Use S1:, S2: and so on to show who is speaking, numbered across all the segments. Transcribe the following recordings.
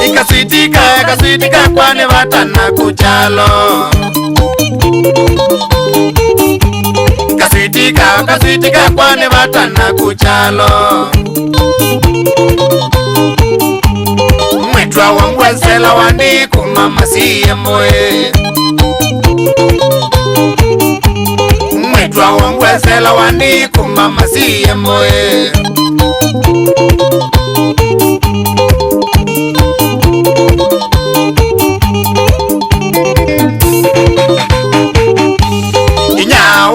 S1: Ikasitika kwane batana kuchalo. Ikasitika kwane batana kuchalo. Mwitwa wangwezela wandi kumama siye moe. Mwitwa wangwezela wandi kumama siye moe.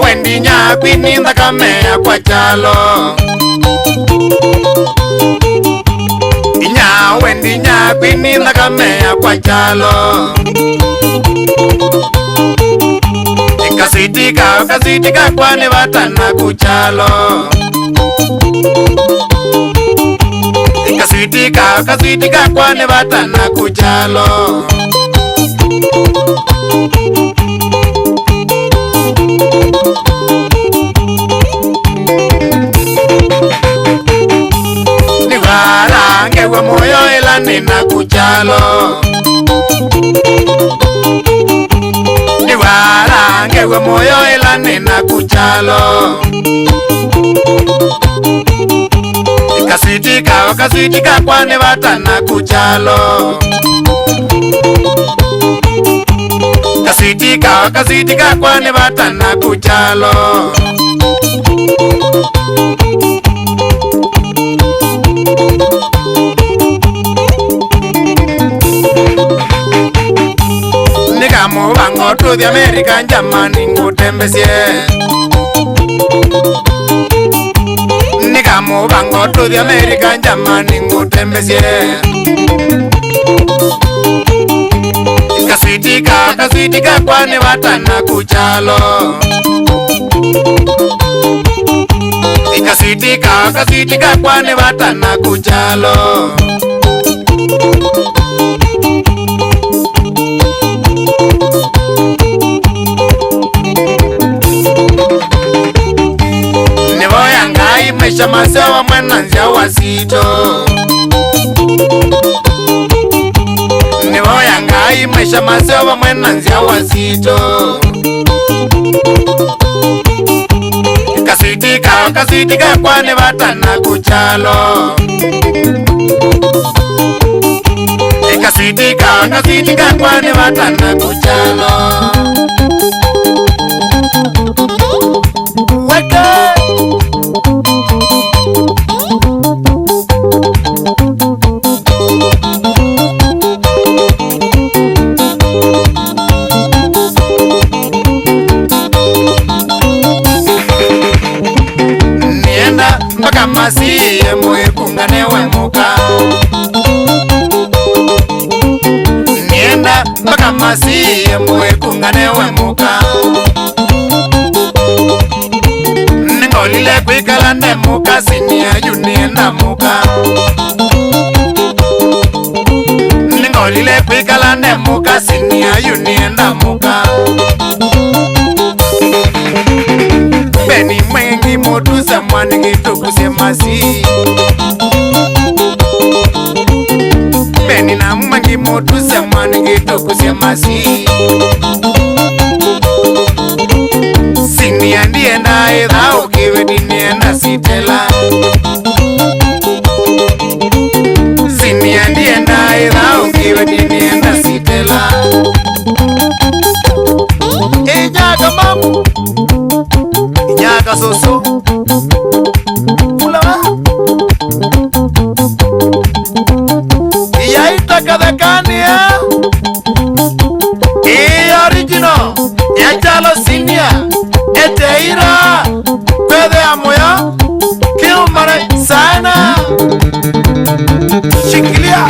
S1: Wendi nya kwini ndakamea kwa chalo. Wendi nya kwini ndakamea kwa chalo. Ikasitika kwane batana kuchalo. Ikasitika kwane batana kuchalo. Ngewe moyo ila nina kuchalo. Ngewe moyo ila nina kuchalo. Ikasitika kwane batana kuchalo. Ikasitika kwane batana kuchalo. Mubango to the American Germany ngutembesie. Nika mubango to the American Germany ngutembesie. Ikasitika kwane batana kuchalo. Ikasitika kwane batana kuchalo. Maisha masewa mwananzia wasito. Nivoya ngai maisha masewa mwananzia wasito. Ikasitika kwane batana kuchalo. Ikasitika kwane batana kuchalo. Mpaka masiye mwe kungane we muka. Nienda mpaka masiye mwe kungane we muka. Ningolile kwikala ne muka sinia yunienda muka. Ningolile kwikala ne muka sinia yunienda muka. Beni mwengi modu se mwani ngituku se masi. Beni na mwengi modu se mwani ngituku se masi. Sini andienda edha ukiwe dinienda sitela. Sini andienda edha ukiwe dinienda sitela. Ijaga mamu Ijaga soso Ulawa Iyaita kadakania original Yajalo sinia Eteira Pede amoya Kilmare sana Shikilia